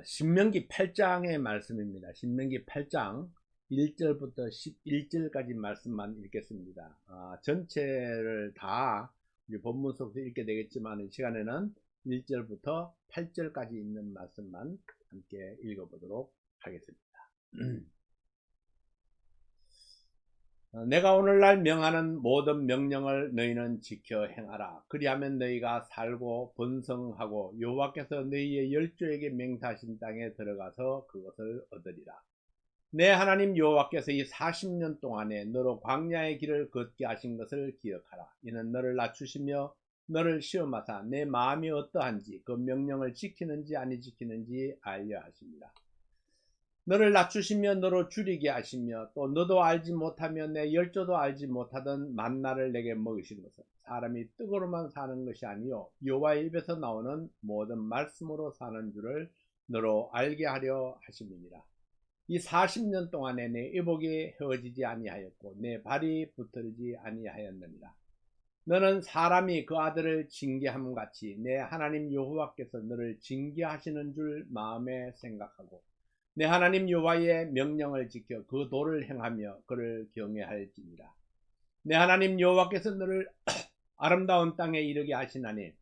신명기 8장의 말씀입니다. 신명기 8장 1절부터 11절까지 말씀만 읽겠습니다. 전체를 다 우리 본문 속에서 읽게 되겠지만 이 시간에는 1절부터 8절까지 있는 말씀만 함께 읽어보도록 하겠습니다. 내가 오늘날 명하는 모든 명령을 너희는 지켜 행하라. 그리하면 너희가 살고 번성하고 여호와께서 너희의 열조에게 맹세하신 땅에 들어가서 그것을 얻으리라. 내 하나님 여호와께서 이 40년 동안에 너로 광야의 길을 걷게 하신 것을 기억하라. 이는 너를 낮추시며 너를 시험하사 내 마음이 어떠한지 그 명령을 지키는지 아니 지키는지 알려 하십니다. 너를 낮추시며 너로 줄이게 하시며 또 너도 알지 못하며 내 열조도 알지 못하던 만나를 내게 먹이신 것은 사람이 떡으로만 사는 것이 아니요 여호와의 입에서 나오는 모든 말씀으로 사는 줄을 너로 알게 하려 하심이니라. 이 40년 동안에 내 의복이 헤어지지 아니하였고 내 발이 붙들지 아니하였느니라. 너는 사람이 그 아들을 징계함 같이 내 하나님 여호와께서 너를 징계하시는 줄 마음에 생각하고 내 하나님 여호와의 명령을 지켜 그 도를 행하며 그를 경외할지니라. 내 하나님 여호와께서 너를 아름다운 땅에 이르게 하시나니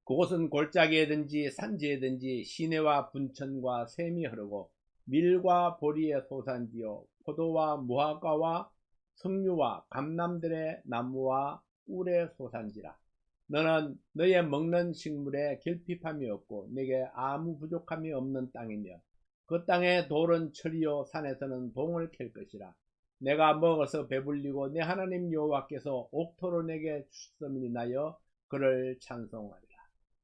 그곳은 골짜기에든지 산지에든지 시내와 분천과 샘이 흐르고 밀과 보리의 소산지요 포도와 무화과와 석류와 감람들의 나무와 꿀의 소산지라. 너는 너의 먹는 식물에 결핍함이 없고 내게 아무 부족함이 없는 땅이며 그 땅의 돌은 철이요 산에서는 동을 캘 것이라. 내가 먹어서 배불리고 내 하나님 여호와께서 옥토로 내게 주셨음을 인하여 그를 찬송하리라.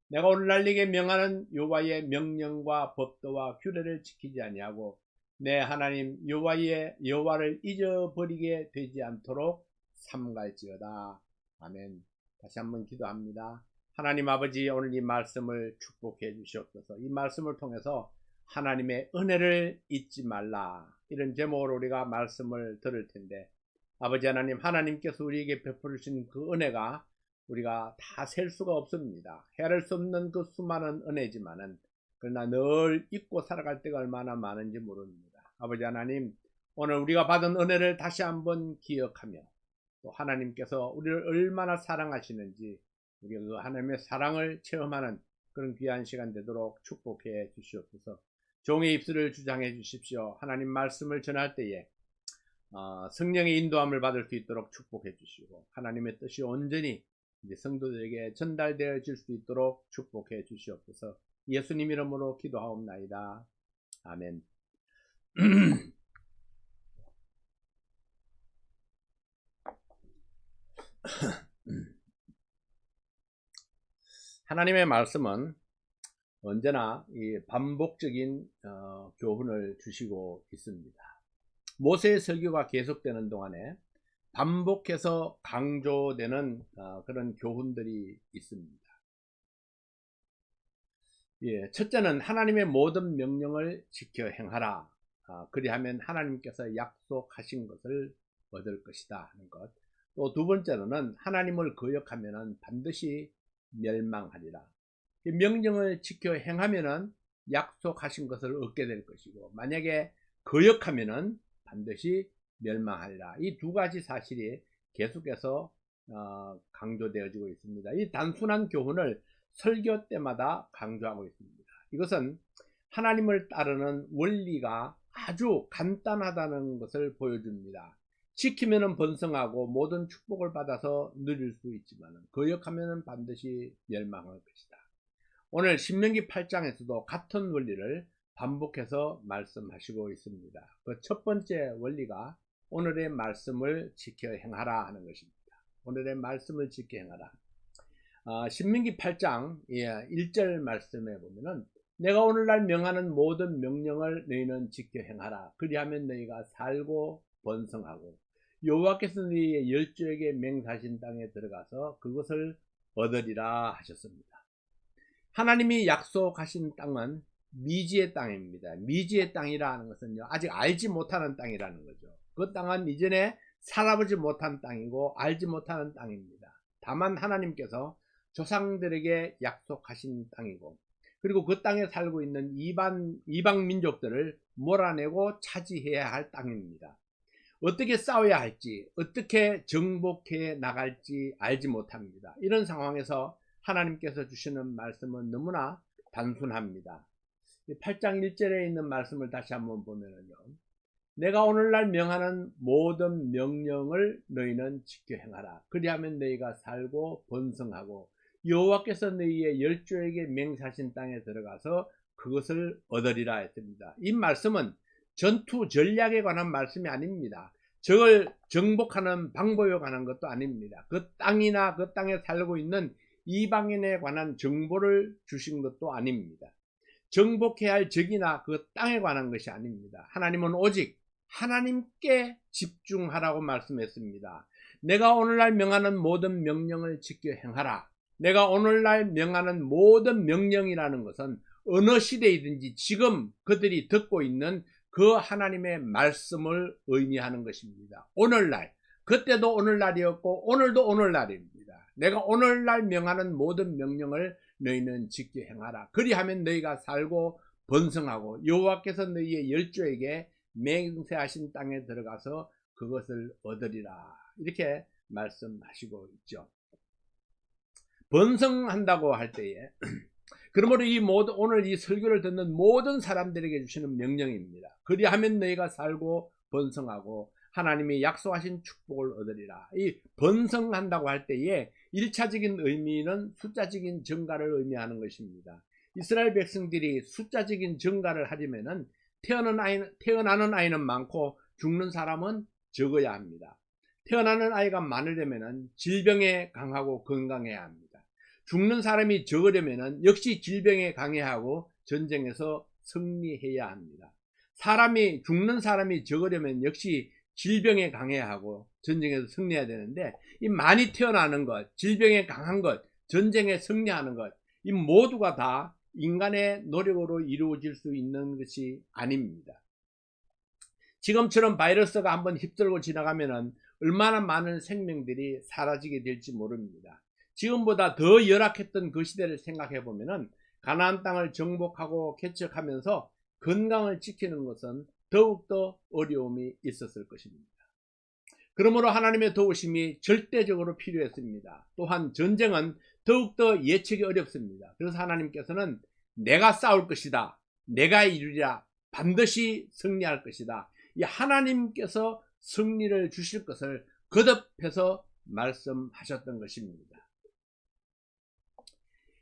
내가 오늘날 네게 명하는 여호와의 명령과 법도와 규례를 지키지 아니하고 내 하나님 여호와를 잊어버리게 되지 않도록 삼갈지어다. 아멘. 다시 한번 기도합니다. 하나님 아버지, 오늘 이 말씀을 축복해 주시옵소서. 이 말씀을 통해서 하나님의 은혜를 잊지 말라, 이런 제목으로 우리가 말씀을 들을 텐데, 아버지 하나님, 하나님께서 우리에게 베풀으신 그 은혜가 우리가 다 셀 수가 없습니다. 헤아릴 수 없는 그 수많은 은혜지만은 그러나 늘 잊고 살아갈 때가 얼마나 많은지 모릅니다. 아버지 하나님, 오늘 우리가 받은 은혜를 다시 한번 기억하며 또 하나님께서 우리를 얼마나 사랑하시는지 우리가 그 하나님의 사랑을 체험하는 그런 귀한 시간 되도록 축복해 주시옵소서. 종의 입술을 주장해 주십시오. 하나님 말씀을 전할 때에 성령의 인도함을 받을 수 있도록 축복해 주시고 하나님의 뜻이 온전히 이제 성도들에게 전달되어질 수 있도록 축복해 주시옵소서. 예수님 이름으로 기도하옵나이다. 아멘. 하나님의 말씀은 언제나 이 반복적인 교훈을 주시고 있습니다. 모세의 설교가 계속되는 동안에 반복해서 강조되는 그런 교훈들이 있습니다. 첫째는 하나님의 모든 명령을 지켜 행하라. 그리하면 하나님께서 약속하신 것을 얻을 것이다 하는 것. 또 두 번째로는 하나님을 거역하면 반드시 멸망하리라. 명령을 지켜 행하면은 약속하신 것을 얻게 될 것이고 만약에 거역하면은 반드시 멸망하리라. 이 두 가지 사실이 계속해서 강조되어지고 있습니다. 이 단순한 교훈을 설교 때마다 강조하고 있습니다. 이것은 하나님을 따르는 원리가 아주 간단하다는 것을 보여줍니다. 지키면은 번성하고 모든 축복을 받아서 누릴 수 있지만 거역하면은 반드시 멸망할 것이다. 오늘 신명기 8장에서도 같은 원리를 반복해서 말씀하시고 있습니다. 그 첫 번째 원리가 오늘의 말씀을 지켜 행하라 하는 것입니다. 오늘의 말씀을 지켜 행하라. 신명기 8장 1절 말씀에 보면은 내가 오늘날 명하는 모든 명령을 너희는 지켜 행하라. 그리하면 너희가 살고 번성하고 여호와께서 너희의 열조에게 맹세하신 땅에 들어가서 그것을 얻으리라 하셨습니다. 하나님이 약속하신 땅은 미지의 땅입니다. 미지의 땅이라는 것은요, 아직 알지 못하는 땅이라는 거죠. 그 땅은 이전에 살아보지 못한 땅이고 알지 못하는 땅입니다. 다만 하나님께서 조상들에게 약속하신 땅이고, 그리고 그 땅에 살고 있는 이방 민족들을 몰아내고 차지해야 할 땅입니다. 어떻게 싸워야 할지, 어떻게 정복해 나갈지 알지 못합니다. 이런 상황에서 하나님께서 주시는 말씀은 너무나 단순합니다. 8장 1절에 있는 말씀을 다시 한번 보면요, 내가 오늘날 명하는 모든 명령을 너희는 지켜 행하라. 그리하면 너희가 살고 번성하고 여호와께서 너희의 열조에게 맹세하신 땅에 들어가서 그것을 얻으리라 했습니다. 이 말씀은 전투 전략에 관한 말씀이 아닙니다. 저걸 정복하는 방법에 관한 것도 아닙니다. 그 땅이나 그 땅에 살고 있는 이방인에 관한 정보를 주신 것도 아닙니다. 정복해야 할 적이나 그 땅에 관한 것이 아닙니다. 하나님은 오직 하나님께 집중하라고 말씀했습니다. 내가 오늘날 명하는 모든 명령을 지켜 행하라. 내가 오늘날 명하는 모든 명령이라는 것은 어느 시대이든지 지금 그들이 듣고 있는 그 하나님의 말씀을 의미하는 것입니다. 오늘날, 그때도 오늘날이었고 오늘도 오늘날입니다. 내가 오늘날 명하는 모든 명령을 너희는 지켜 행하라. 그리하면 너희가 살고 번성하고 여호와께서 너희의 열조에게 맹세하신 땅에 들어가서 그것을 얻으리라. 이렇게 말씀하시고 있죠. 번성한다고 할 때에 그러므로 오늘 이 설교를 듣는 모든 사람들에게 주시는 명령입니다. 그리하면 너희가 살고 번성하고 하나님이 약속하신 축복을 얻으리라. 이 번성한다고 할 때에 1차적인 의미는 숫자적인 증가를 의미하는 것입니다. 이스라엘 백성들이 숫자적인 증가를 하려면은 태어나는 아이는 많고 죽는 사람은 적어야 합니다. 태어나는 아이가 많으려면은 질병에 강하고 건강해야 합니다. 죽는 사람이 적으려면은 역시 질병에 강해하고 전쟁에서 승리해야 합니다. 죽는 사람이 적으려면 역시 질병에 강해하고 전쟁에서 승리해야 되는데, 이 많이 태어나는 것, 질병에 강한 것, 전쟁에 승리하는 것, 이 모두가 다 인간의 노력으로 이루어질 수 있는 것이 아닙니다. 지금처럼 바이러스가 한번 휩쓸고 지나가면은 얼마나 많은 생명들이 사라지게 될지 모릅니다. 지금보다 더 열악했던 그 시대를 생각해 보면은 가나안 땅을 정복하고 개척하면서 건강을 지키는 것은 더욱더 어려움이 있었을 것입니다. 그러므로 하나님의 도우심이 절대적으로 필요했습니다. 또한 전쟁은 더욱더 예측이 어렵습니다. 그래서 하나님께서는 내가 싸울 것이다, 내가 이루리라, 반드시 승리할 것이다, 이 하나님께서 승리를 주실 것을 거듭해서 말씀하셨던 것입니다.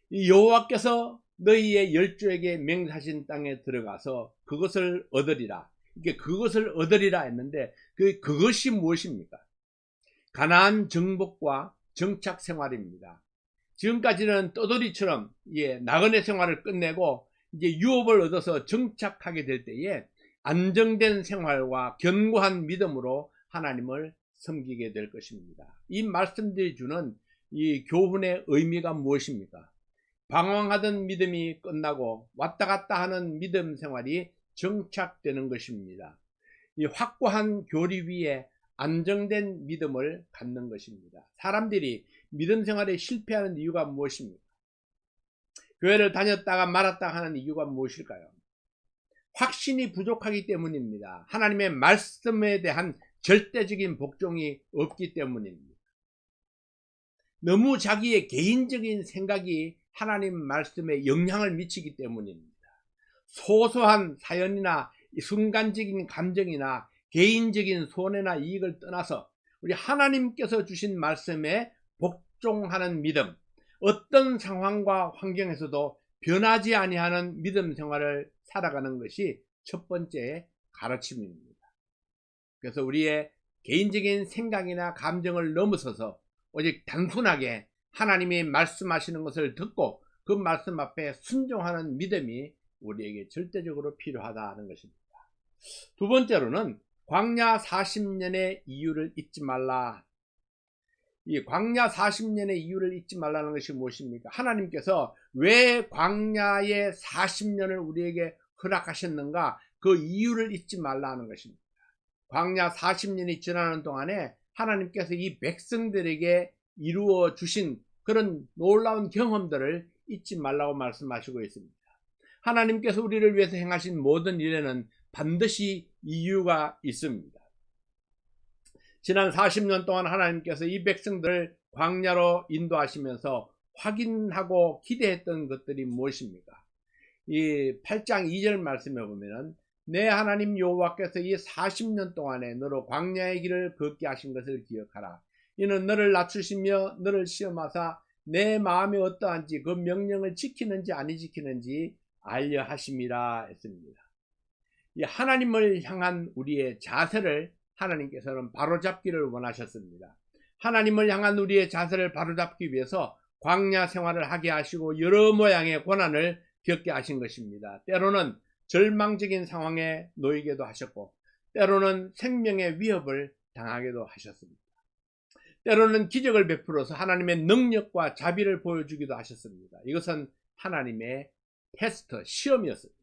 이 여호와께서 너희의 열조에게 맹세하신 땅에 들어가서 그것을 얻으리라. 이게 그것을 얻으리라 했는데 그것이 무엇입니까? 가나안 정복과 정착 생활입니다. 지금까지는 떠돌이처럼 나그네 생활을 끝내고 이제 유업을 얻어서 정착하게 될 때에 안정된 생활과 견고한 믿음으로 하나님을 섬기게 될 것입니다. 이 말씀들이 주는 이 교훈의 의미가 무엇입니까? 방황하던 믿음이 끝나고 왔다 갔다 하는 믿음 생활이 정착되는 것입니다. 이 확고한 교리 위에 안정된 믿음을 갖는 것입니다. 사람들이 믿음 생활에 실패하는 이유가 무엇입니까? 교회를 다녔다가 말았다 하는 이유가 무엇일까요? 확신이 부족하기 때문입니다. 하나님의 말씀에 대한 절대적인 복종이 없기 때문입니다. 너무 자기의 개인적인 생각이 하나님 말씀에 영향을 미치기 때문입니다. 소소한 사연이나 순간적인 감정이나 개인적인 손해나 이익을 떠나서 우리 하나님께서 주신 말씀에 복종하는 믿음, 어떤 상황과 환경에서도 변하지 아니하는 믿음 생활을 살아가는 것이 첫 번째 가르침입니다. 그래서 우리의 개인적인 생각이나 감정을 넘어서서 오직 단순하게 하나님이 말씀하시는 것을 듣고 그 말씀 앞에 순종하는 믿음이 우리에게 절대적으로 필요하다는 것입니다. 두 번째로는 광야 40년의 이유를 잊지 말라. 이 광야 40년의 이유를 잊지 말라는 것이 무엇입니까? 하나님께서 왜 광야의 40년을 우리에게 허락하셨는가? 그 이유를 잊지 말라는 것입니다. 광야 40년이 지나는 동안에 하나님께서 이 백성들에게 이루어 주신 그런 놀라운 경험들을 잊지 말라고 말씀하시고 있습니다. 하나님께서 우리를 위해서 행하신 모든 일에는 반드시 이유가 있습니다. 지난 40년 동안 하나님께서 이 백성들을 광야로 인도하시면서 확인하고 기대했던 것들이 무엇입니까? 이 8장 2절 말씀에 보면은 내 하나님 여호와께서 이 40년 동안에 너로 광야의 길을 걷게 하신 것을 기억하라. 이는 너를 낮추시며 너를 시험하사 내 마음이 어떠한지 그 명령을 지키는지 아니 지키는지 알려 하심이라 했습니다. 이 하나님을 향한 우리의 자세를 하나님께서는 바로잡기를 원하셨습니다. 하나님을 향한 우리의 자세를 바로잡기 위해서 광야 생활을 하게 하시고 여러 모양의 고난을 겪게 하신 것입니다. 때로는 절망적인 상황에 놓이기도 하셨고, 때로는 생명의 위협을 당하기도 하셨습니다. 때로는 기적을 베풀어서 하나님의 능력과 자비를 보여주기도 하셨습니다. 이것은 하나님의 테스트, 시험이었습니다.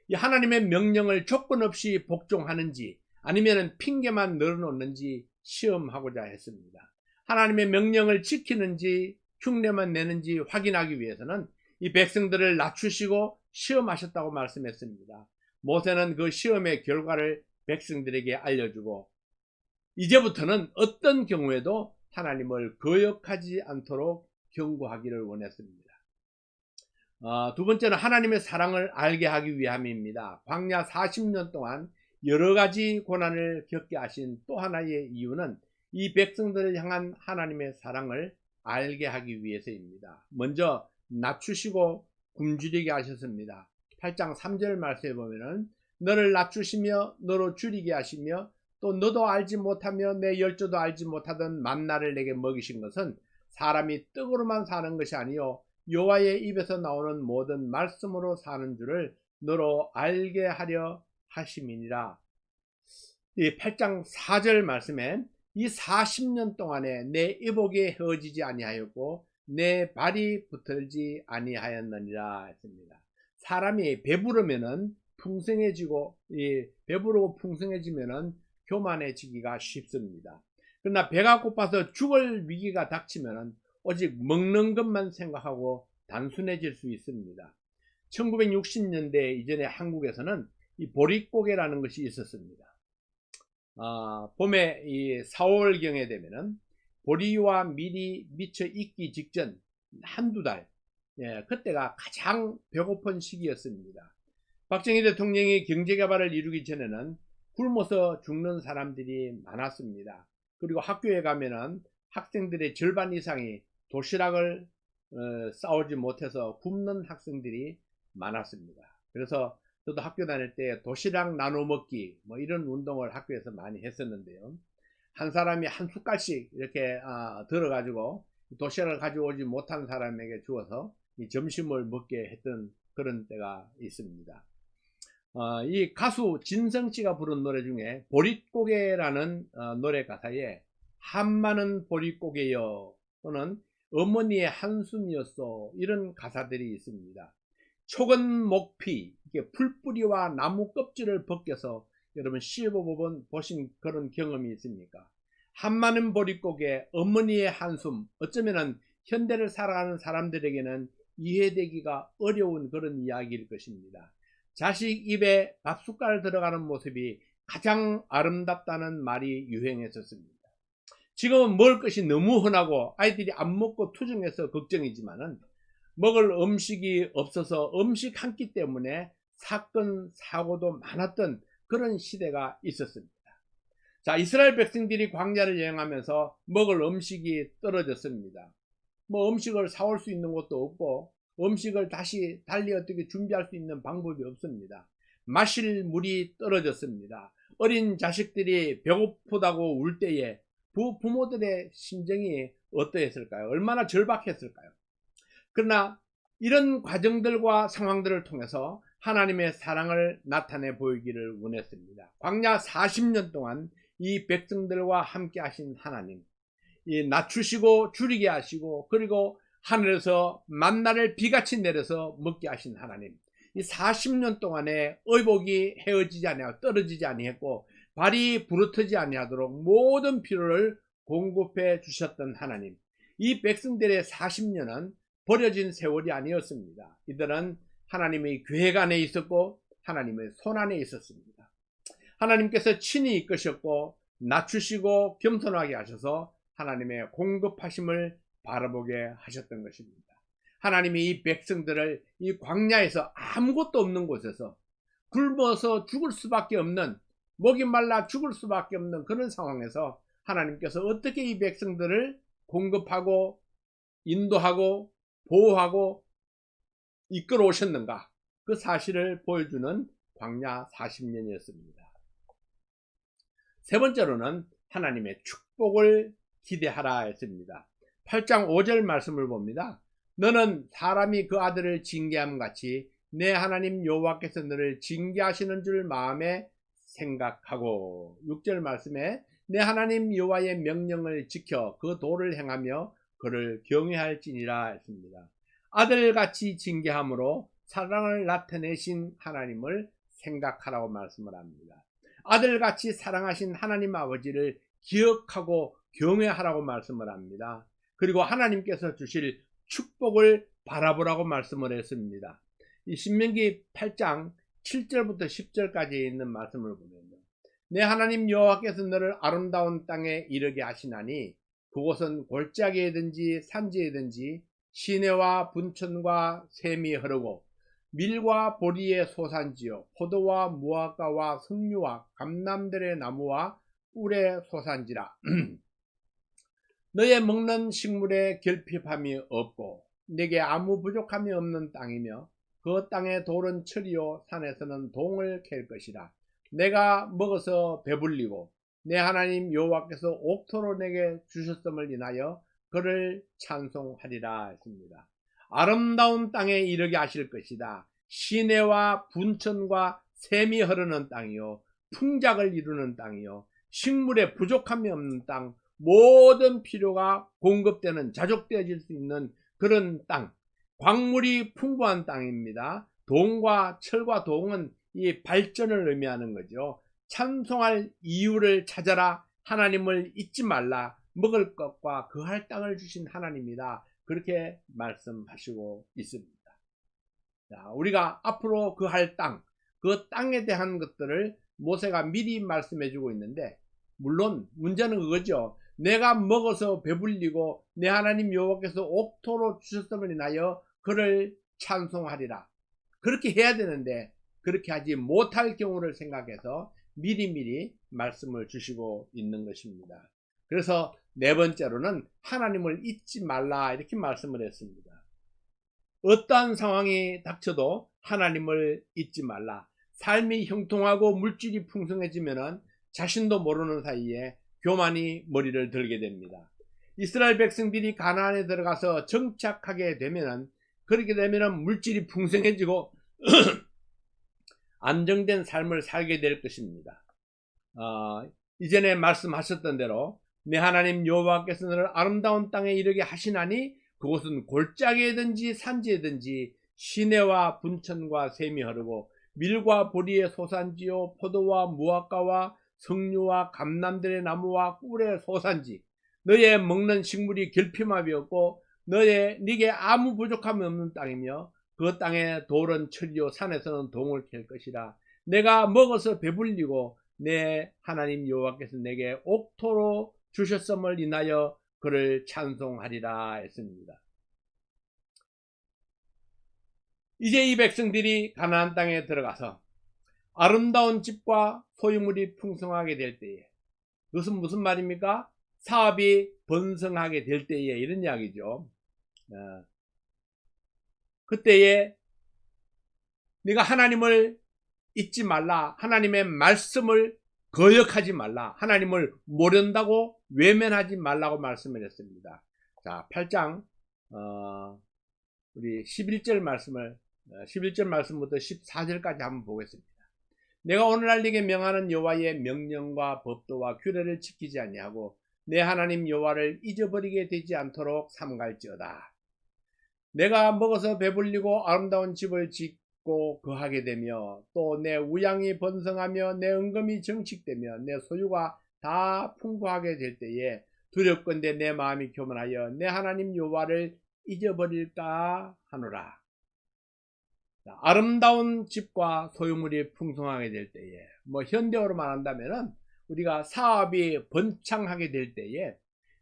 이 하나님의 명령을 조건 없이 복종하는지 아니면 핑계만 늘어놓는지 시험하고자 했습니다. 하나님의 명령을 지키는지 흉내만 내는지 확인하기 위해서는 이 백성들을 낮추시고 시험하셨다고 말씀했습니다. 모세는 그 시험의 결과를 백성들에게 알려주고 이제부터는 어떤 경우에도 하나님을 거역하지 않도록 경고하기를 원했습니다. 두 번째는 하나님의 사랑을 알게 하기 위함입니다. 광야 40년 동안 여러 가지 고난을 겪게 하신 또 하나의 이유는 이 백성들을 향한 하나님의 사랑을 알게 하기 위해서입니다. 먼저 낮추시고 굶주리게 하셨습니다. 8장 3절 말씀에 보면은 너를 낮추시며 너로 줄이게 하시며 또 너도 알지 못하며 내 열조도 알지 못하던 만나를 내게 먹이신 것은 사람이 떡으로만 사는 것이 아니요 여호와의 입에서 나오는 모든 말씀으로 사는 줄을 너로 알게 하려 하심이니라. 이 8장 4절 말씀에 이 40년 동안에 내 이복이 헤어지지 아니하였고 내 발이 붙들지 아니하였느니라 했습니다. 사람이 배부르면은 풍성해지고 배부르고 풍성해지면은 교만해지기가 쉽습니다. 그러나 배가 고파서 죽을 위기가 닥치면은 오직 먹는 것만 생각하고 단순해질 수 있습니다. 1960년대 이전에 한국에서는 이 보릿고개라는 것이 있었습니다. 봄에 이 4월경에 되면은 보리와 밀이 미쳐 익기 직전 한두 달, 그때가 가장 배고픈 시기였습니다. 박정희 대통령이 경제개발을 이루기 전에는 굶어서 죽는 사람들이 많았습니다. 그리고 학교에 가면은 학생들의 절반 이상이 도시락을 싸오지 못해서 굶는 학생들이 많았습니다. 그래서 저도 학교 다닐 때 도시락 나눠 먹기 뭐 이런 운동을 학교에서 많이 했었는데요. 한 사람이 한 숟갈씩 이렇게 들어가지고 도시락을 가지고 오지 못한 사람에게 주어서 이 점심을 먹게 했던 그런 때가 있습니다. 이 가수 진성씨가 부른 노래 중에 보릿고개라는 노래 가사에 한마는 보릿고개여 또는 어머니의 한숨이었어 이런 가사들이 있습니다. 촉은 목피, 이게 풀뿌리와 나무 껍질을 벗겨서 여러분 씹어보신 그런 경험이 있습니까? 한마는 보릿고개, 어머니의 한숨, 어쩌면은 현대를 살아가는 사람들에게는 이해되기가 어려운 그런 이야기일 것입니다. 자식 입에 밥숟갈 들어가는 모습이 가장 아름답다는 말이 유행했었습니다. 지금은 먹을 것이 너무 흔하고 아이들이 안 먹고 투정해서 걱정이지만은 먹을 음식이 없어서 음식 한 끼 때문에 사건 사고도 많았던 그런 시대가 있었습니다. 자, 이스라엘 백성들이 광야를 여행하면서 먹을 음식이 떨어졌습니다. 뭐 음식을 사올 수 있는 것도 없고 음식을 다시 달리 어떻게 준비할 수 있는 방법이 없습니다. 마실 물이 떨어졌습니다. 어린 자식들이 배고프다고 울 때에 부모들의 심정이 어떠했을까요? 얼마나 절박했을까요? 그러나 이런 과정들과 상황들을 통해서 하나님의 사랑을 나타내 보이기를 원했습니다. 광야 40년 동안 이 백성들과 함께 하신 하나님, 이 낮추시고 줄이게 하시고 그리고 하늘에서 만나를 비같이 내려서 먹게 하신 하나님, 이 40년 동안에 의복이 헤어지지 아니하고 떨어지지 아니했고 발이 부르트지 아니하도록 모든 필요를 공급해 주셨던 하나님, 이 백성들의 40년은 버려진 세월이 아니었습니다. 이들은 하나님의 계획 안에 있었고 하나님의 손 안에 있었습니다. 하나님께서 친히 이끄셨고 낮추시고 겸손하게 하셔서 하나님의 공급하심을 바라보게 하셨던 것입니다. 하나님이 이 백성들을 이 광야에서 아무것도 없는 곳에서 굶어서 죽을 수밖에 없는, 목이 말라 죽을 수밖에 없는 그런 상황에서 하나님께서 어떻게 이 백성들을 공급하고 인도하고 보호하고 이끌어 오셨는가, 그 사실을 보여주는 광야 40년이었습니다. 세 번째로는 하나님의 축복을 기대하라 했습니다. 8장 5절 말씀을 봅니다. 너는 사람이 그 아들을 징계함 같이 내 하나님 여호와께서 너를 징계하시는 줄 마음에 생각하고, 6절 말씀에 내 하나님 여호와의 명령을 지켜 그 도를 행하며 그를 경외할지니라 했습니다. 아들같이 징계함으로 사랑을 나타내신 하나님을 생각하라고 말씀을 합니다. 아들같이 사랑하신 하나님 아버지를 기억하고 경외하라고 말씀을 합니다. 그리고 하나님께서 주실 축복을 바라보라고 말씀을 했습니다. 이 신명기 8장 7절부터 10절까지 있는 말씀을 보면요, 내 하나님 여호와께서 너를 아름다운 땅에 이르게 하시나니 그곳은 골짜기이든지 산지이든지 시내와 분천과 샘이 흐르고 밀과 보리의 소산지요 포도와 무화과와 석류와 감람들의 나무와 꿀의 소산지라. 너의 먹는 식물에 결핍함이 없고 내게 아무 부족함이 없는 땅이며 그 땅의 돌은 철이요 산에서는 동을 캘 것이라. 내가 먹어서 배불리고 내 하나님 여호와께서 옥토로 내게 주셨음을 인하여 그를 찬송하리라 했습니다. 아름다운 땅에 이르게 하실 것이다. 시내와 분천과 샘이 흐르는 땅이요 풍작을 이루는 땅이요 식물에 부족함이 없는 땅, 모든 필요가 공급되는, 자족되어질 수 있는 그런 땅, 광물이 풍부한 땅입니다. 동과 철과 동은 이 발전을 의미하는 거죠. 찬송할 이유를 찾아라. 하나님을 잊지 말라. 먹을 것과 거할 땅을 주신 하나님이다. 그렇게 말씀하시고 있습니다. 자, 우리가 앞으로 거할 땅, 그 땅에 대한 것들을 모세가 미리 말씀해 주고 있는데, 물론 문제는 그거죠. 내가 먹어서 배불리고 내 하나님 여호와께서 옥토로 주셨음을 인하여 그를 찬송하리라. 그렇게 해야 되는데 그렇게 하지 못할 경우를 생각해서 미리미리 말씀을 주시고 있는 것입니다. 그래서 네 번째로는 하나님을 잊지 말라 이렇게 말씀을 했습니다. 어떠한 상황이 닥쳐도 하나님을 잊지 말라. 삶이 형통하고 물질이 풍성해지면은 자신도 모르는 사이에 교만이 머리를 들게 됩니다. 이스라엘 백성들이 가나안에 들어가서 정착하게 되면은, 그렇게 되면은 물질이 풍성해지고 안정된 삶을 살게 될 것입니다. 이전에 말씀하셨던 대로 내 하나님 여호와께서 너를 아름다운 땅에 이르게 하시나니 그곳은 골짜기이든지 산지이든지 시내와 분천과 샘이 흐르고 밀과 보리의 소산지요 포도와 무화과와 석류와 감람들의 나무와 꿀의 소산지, 너의 먹는 식물이 결핍함이 없고 네게 아무 부족함이 없는 땅이며 그 땅에 돌은 철이요 산에서는 동을 캘 것이라. 내가 먹어서 배불리고 내 하나님 여호와께서 내게 옥토로 주셨음을 인하여 그를 찬송하리라 했습니다. 이제 이 백성들이 가나안 땅에 들어가서 아름다운 집과 소유물이 풍성하게 될 때에, 그것은 무슨 말입니까? 사업이 번성하게 될 때에 이런 이야기죠. 그때에 네가 하나님을 잊지 말라. 하나님의 말씀을 거역하지 말라. 하나님을 모른다고 외면하지 말라고 말씀을 했습니다. 자, 8장 우리 11절 말씀부터 14절까지 한번 보겠습니다. 내가 오늘날 네게 명하는 여호와의 명령과 법도와 규례를 지키지 아니하고 내 하나님 여호와를 잊어버리게 되지 않도록 삼갈지어다. 내가 먹어서 배불리고 아름다운 집을 짓고 거하게 되며 또 내 우양이 번성하며 내 은금이 정칙되며 내 소유가 다 풍부하게 될 때에 두렵건대 내 마음이 교만하여 내 하나님 여호와를 잊어버릴까 하노라. 아름다운 집과 소유물이 풍성하게 될 때에, 뭐 현대어로 말한다면은 우리가 사업이 번창하게 될 때에,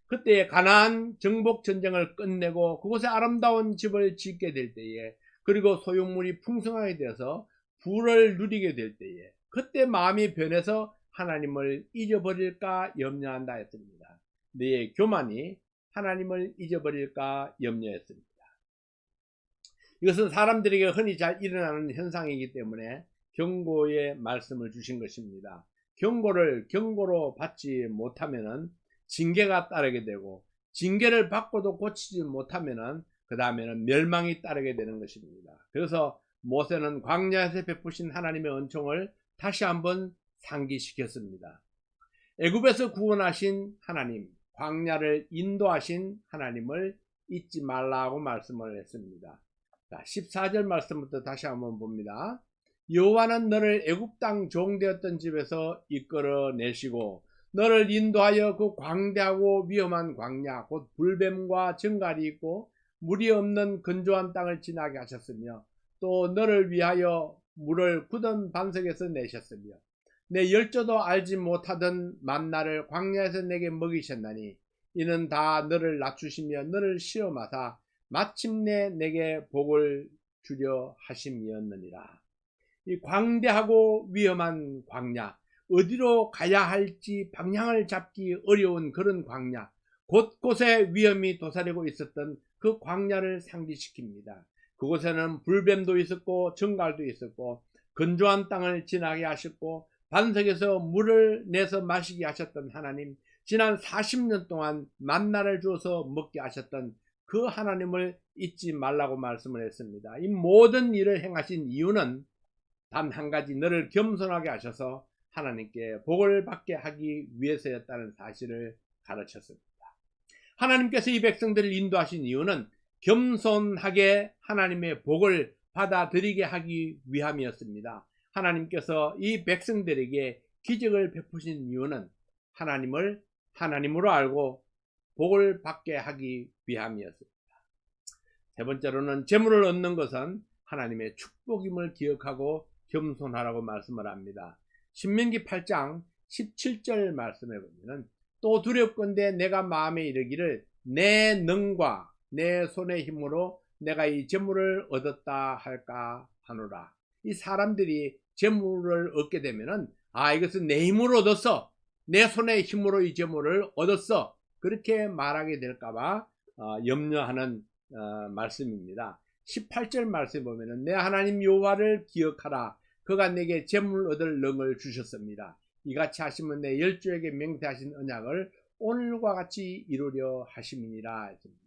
그때에 가나안 정복 전쟁을 끝내고 그곳에 아름다운 집을 짓게 될 때에, 그리고 소유물이 풍성하게 되어서 부를 누리게 될 때에, 그때 마음이 변해서 하나님을 잊어버릴까 염려한다 했습니다. 네 교만이 하나님을 잊어버릴까 염려했습니다. 이것은 사람들에게 흔히 잘 일어나는 현상이기 때문에 경고의 말씀을 주신 것입니다. 경고를 경고로 받지 못하면은 징계가 따르게 되고, 징계를 받고도 고치지 못하면은 그 다음에는 멸망이 따르게 되는 것입니다. 그래서 모세는 광야에서 베푸신 하나님의 은총을 다시 한번 상기시켰습니다. 애굽에서 구원하신 하나님, 광야를 인도하신 하나님을 잊지 말라고 말씀을 했습니다. 자, 14절 말씀부터 다시 한번 봅니다. 여호와는 너를 애굽 땅 종되었던 집에서 이끌어내시고 너를 인도하여 그 광대하고 위험한 광야, 곧 불뱀과 정갈이 있고 물이 없는 건조한 땅을 지나게 하셨으며, 또 너를 위하여 물을 굳은 반석에서 내셨으며, 내 열조도 알지 못하던 만나를 광야에서 내게 먹이셨나니, 이는 다 너를 낮추시며 너를 시험하사 마침내 내게 복을 주려 하심이었느니라. 이 광대하고 위험한 광야, 어디로 가야 할지 방향을 잡기 어려운 그런 광야, 곳곳에 위험이 도사리고 있었던 그 광야를 상기시킵니다. 그곳에는 불뱀도 있었고 정갈도 있었고 건조한 땅을 지나게 하셨고 반석에서 물을 내서 마시게 하셨던 하나님, 지난 40년 동안 만나를 주어서 먹게 하셨던 그 하나님을 잊지 말라고 말씀을 했습니다. 이 모든 일을 행하신 이유는 단 한 가지, 너를 겸손하게 하셔서 하나님께 복을 받게 하기 위해서였다는 사실을 가르쳤습니다. 하나님께서 이 백성들을 인도하신 이유는 겸손하게 하나님의 복을 받아들이게 하기 위함이었습니다. 하나님께서 이 백성들에게 기적을 베푸신 이유는 하나님을 하나님으로 알고 복을 받게 하기 위함이었습니다. 세 번째로는 재물을 얻는 것은 하나님의 축복임을 기억하고 겸손하라고 말씀을 합니다. 신명기 8장 17절 말씀에 보면, 또 두렵건대 내가 마음에 이르기를 내 능과 내 손의 힘으로 내가 이 재물을 얻었다 할까 하노라. 이 사람들이 재물을 얻게 되면은, 이것은 내 힘으로 얻었어, 내 손의 힘으로 이 재물을 얻었어, 그렇게 말하게 될까봐 염려하는 말씀입니다. 18절 말씀에 보면은, 내 하나님 여호와를 기억하라. 그가 내게 재물 얻을 능을 주셨습니다. 이같이 하시면 내 열조에게 맹세하신 언약을 오늘과 같이 이루려 하심이니라 했습니다.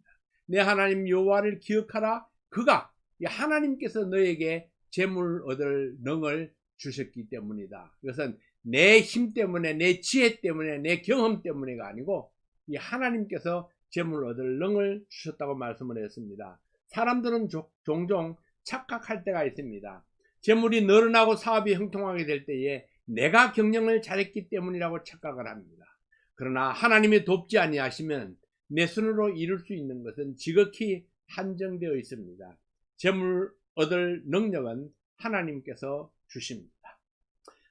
내 하나님 여호와를 기억하라. 그가, 하나님께서 너에게 재물 얻을 능을 주셨기 때문이다. 이것은 내 힘 때문에, 내 지혜 때문에, 내 경험 때문에가 아니고 이 하나님께서 재물 얻을 능을 주셨다고 말씀을 했습니다. 사람들은 종종 착각할 때가 있습니다. 재물이 늘어나고 사업이 형통하게 될 때에 내가 경영을 잘했기 때문이라고 착각을 합니다. 그러나 하나님이 돕지 아니하시면 내 손으로 이룰 수 있는 것은 지극히 한정되어 있습니다. 재물 얻을 능력은 하나님께서 주십니다.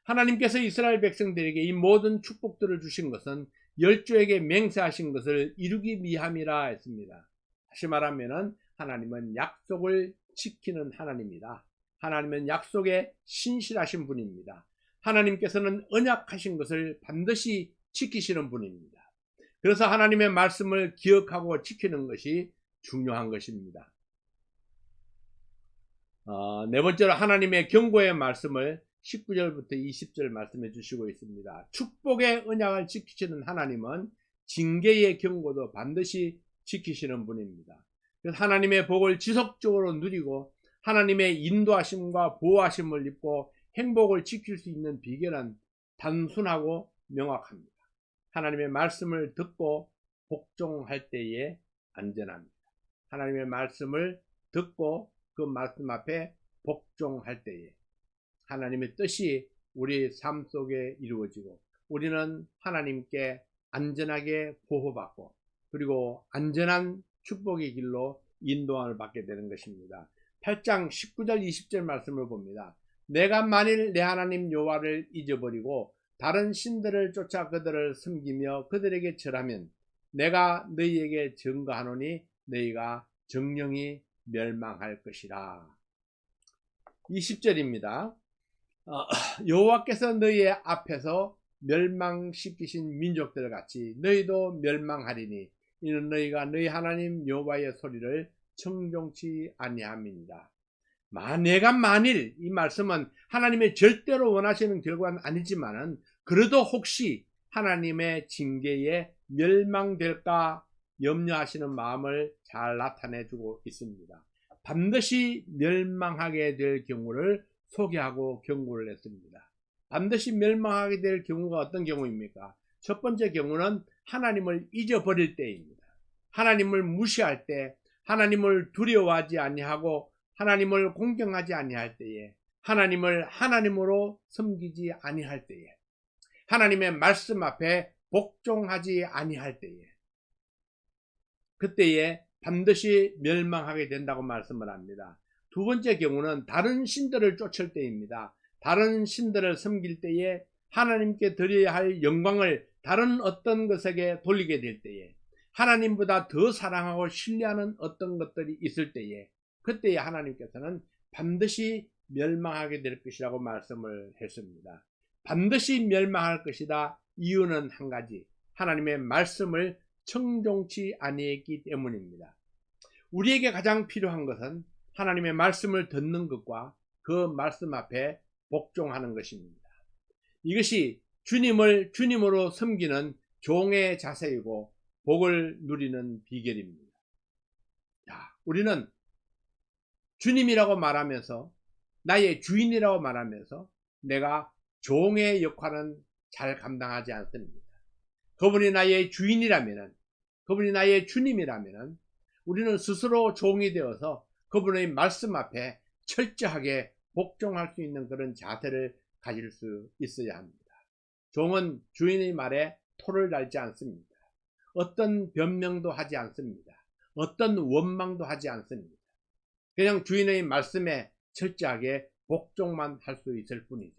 하나님께서 이스라엘 백성들에게 이 모든 축복들을 주신 것은 열조에게 맹세하신 것을 이루기 위함이라 했습니다. 다시 말하면 하나님은 약속을 지키는 하나님이다. 하나님은 약속에 신실하신 분입니다. 하나님께서는 언약하신 것을 반드시 지키시는 분입니다. 그래서 하나님의 말씀을 기억하고 지키는 것이 중요한 것입니다. 네 번째로 하나님의 경고의 말씀을 19절부터 20절 말씀해 주시고 있습니다. 축복의 언약을 지키시는 하나님은 징계의 경고도 반드시 지키시는 분입니다. 그래서 하나님의 복을 지속적으로 누리고 하나님의 인도하심과 보호하심을 입고 행복을 지킬 수 있는 비결은 단순하고 명확합니다. 하나님의 말씀을 듣고 복종할 때에 안전합니다. 하나님의 말씀을 듣고 그 말씀 앞에 복종할 때에 하나님의 뜻이 우리 삶 속에 이루어지고 우리는 하나님께 안전하게 보호받고 그리고 안전한 축복의 길로 인도함을 받게 되는 것입니다. 8장 19절 20절 말씀을 봅니다. 내가 만일 내 하나님 여호와를 잊어버리고 다른 신들을 쫓아 그들을 섬기며 그들에게 절하면 내가 너희에게 증거하노니 너희가 정령이 멸망할 것이라. 20절입니다. 여호와께서 너희의 앞에서 멸망시키신 민족들 같이 너희도 멸망하리니 이는 너희가 너희 하나님 여호와의 소리를 청종치 아니함이니라. 내가 만일, 이 말씀은 하나님의 절대로 원하시는 결과는 아니지만은 그래도 혹시 하나님의 징계에 멸망될까 염려하시는 마음을 잘 나타내주고 있습니다. 반드시 멸망하게 될 경우를 소개하고 경고를 했습니다. 반드시 멸망하게 될 경우가 어떤 경우입니까? 첫 번째 경우는 하나님을 잊어버릴 때입니다. 하나님을 무시할 때, 하나님을 두려워하지 아니하고 하나님을 공경하지 아니할 때에, 하나님을 하나님으로 섬기지 아니할 때에, 하나님의 말씀 앞에 복종하지 아니할 때에, 그때에 반드시 멸망하게 된다고 말씀을 합니다. 두 번째 경우는 다른 신들을 쫓을 때입니다. 다른 신들을 섬길 때에 하나님께 드려야 할 영광을 다른 어떤 것에게 돌리게 될 때에, 하나님보다 더 사랑하고 신뢰하는 어떤 것들이 있을 때에, 그때에 하나님께서는 반드시 멸망하게 될 것이라고 말씀을 했습니다. 반드시 멸망할 것이다. 이유는 한 가지, 하나님의 말씀을 청종치 아니했기 때문입니다. 우리에게 가장 필요한 것은 하나님의 말씀을 듣는 것과 그 말씀 앞에 복종하는 것입니다. 이것이 주님을 주님으로 섬기는 종의 자세이고 복을 누리는 비결입니다. 우리는 주님이라고 말하면서, 나의 주인이라고 말하면서 내가 종의 역할은 잘 감당하지 않습니다. 그분이 나의 주인이라면, 그분이 나의 주님이라면 우리는 스스로 종이 되어서 그분의 말씀 앞에 철저하게 복종할 수 있는 그런 자세를 가질 수 있어야 합니다. 종은 주인의 말에 토를 달지 않습니다. 어떤 변명도 하지 않습니다. 어떤 원망도 하지 않습니다. 그냥 주인의 말씀에 철저하게 복종만 할 수 있을 뿐이죠.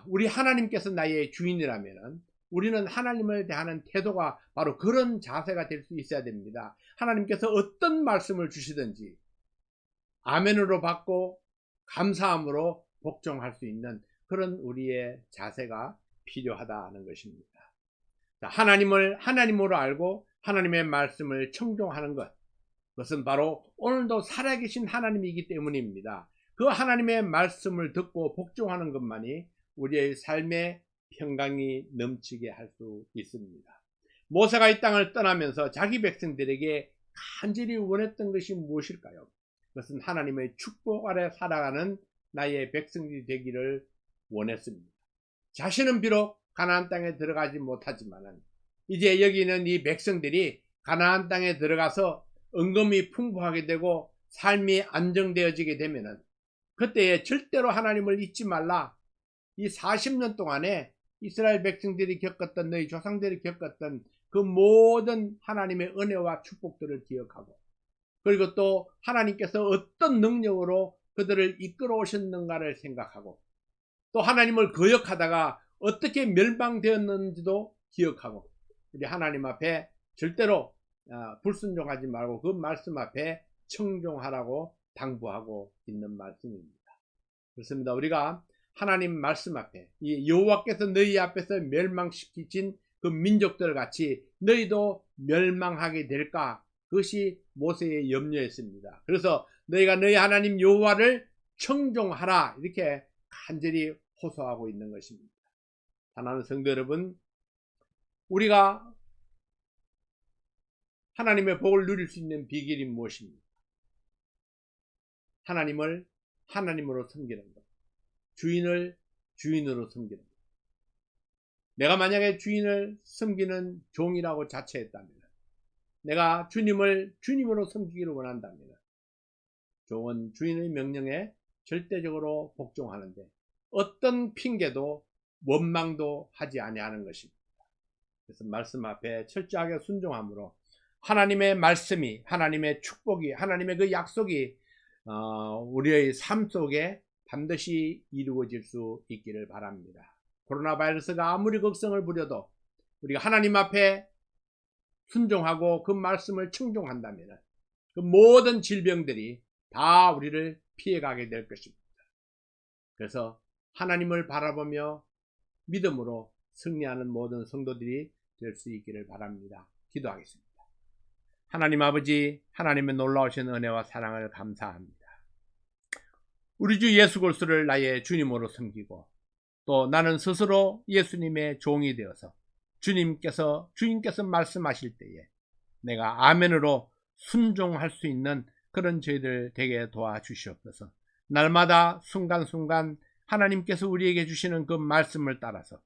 우리 하나님께서 나의 주인이라면 우리는 하나님을 대하는 태도가 바로 그런 자세가 될 수 있어야 됩니다. 하나님께서 어떤 말씀을 주시든지 아멘으로 받고 감사함으로 복종할 수 있는 그런 우리의 자세가 필요하다는 것입니다. 하나님을 하나님으로 알고 하나님의 말씀을 청종하는 것, 그것은 바로 오늘도 살아계신 하나님이기 때문입니다. 그 하나님의 말씀을 듣고 복종하는 것만이 우리의 삶에 평강이 넘치게 할 수 있습니다. 모세가 이 땅을 떠나면서 자기 백성들에게 간절히 원했던 것이 무엇일까요? 그것은 하나님의 축복 아래 살아가는 나의 백성들이 되기를 원했습니다. 자신은 비록 가나안 땅에 들어가지 못하지만 이제 여기 있는 이 백성들이 가나안 땅에 들어가서 은금이 풍부하게 되고 삶이 안정되어지게 되면은 그때에 절대로 하나님을 잊지 말라. 이 40년 동안에 이스라엘 백성들이 겪었던, 너희 조상들이 겪었던 그 모든 하나님의 은혜와 축복들을 기억하고, 그리고 또 하나님께서 어떤 능력으로 그들을 이끌어 오셨는가를 생각하고, 또 하나님을 거역하다가 어떻게 멸망되었는지도 기억하고, 우리 하나님 앞에 절대로 불순종하지 말고 그 말씀 앞에 청종하라고 당부하고 있는 말씀입니다. 그렇습니다. 우리가 하나님 말씀 앞에, 이 여호와께서 너희 앞에서 멸망시키신 그 민족들 같이 너희도 멸망하게 될까? 그것이 모세의 염려였습니다. 그래서 너희가 너희 하나님 여호와를 청종하라, 이렇게 간절히 호소하고 있는 것입니다. 사랑하는 성도 여러분, 우리가 하나님의 복을 누릴 수 있는 비결이 무엇입니까? 하나님을 하나님으로 섬기는 것, 주인을 주인으로 섬기는 것. 내가 만약에 주인을 섬기는 종이라고 자처했다면, 내가 주님을 주님으로 섬기기를 원한다면, 종은 주인의 명령에 절대적으로 복종하는데 어떤 핑계도 원망도 하지 아니하는 것입니다. 그래서 말씀 앞에 철저하게 순종함으로 하나님의 말씀이, 하나님의 축복이, 하나님의 그 약속이 우리의 삶 속에 반드시 이루어질 수 있기를 바랍니다. 코로나 바이러스가 아무리 걱정을 부려도 우리가 하나님 앞에 순종하고 그 말씀을 청종한다면 그 모든 질병들이 다 우리를 피해가게 될 것입니다. 그래서 하나님을 바라보며 믿음으로 승리하는 모든 성도들이 될 수 있기를 바랍니다. 기도하겠습니다. 하나님 아버지, 하나님의 놀라우신 은혜와 사랑을 감사합니다. 우리 주 예수 그리스도를 나의 주님으로 섬기고 또 나는 스스로 예수님의 종이 되어서 주님께서 말씀하실 때에 내가 아멘으로 순종할 수 있는 그런 저희들 되게 도와주시옵소서. 날마다 순간순간 하나님께서 우리에게 주시는 그 말씀을 따라서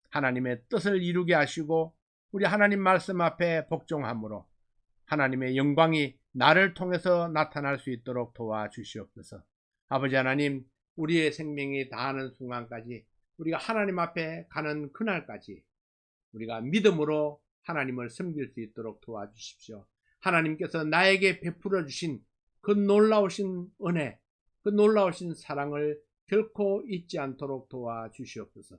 하나님의 뜻을 이루게 하시고 우리 하나님 말씀 앞에 복종함으로 하나님의 영광이 나를 통해서 나타날 수 있도록 도와주시옵소서. 아버지 하나님, 우리의 생명이 다하는 순간까지 우리가 하나님 앞에 가는 그날까지 우리가 믿음으로 하나님을 섬길 수 있도록 도와주십시오. 하나님께서 나에게 베풀어 주신 그 놀라우신 은혜, 그 놀라우신 사랑을 결코 잊지 않도록 도와주시옵소서.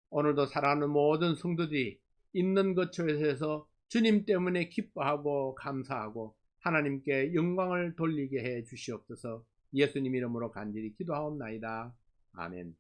오늘도 사랑하는 모든 성도들이 있는 것처에서 주님 때문에 기뻐하고 감사하고 하나님께 영광을 돌리게 해 주시옵소서. 예수님 이름으로 간절히 기도하옵나이다. 아멘.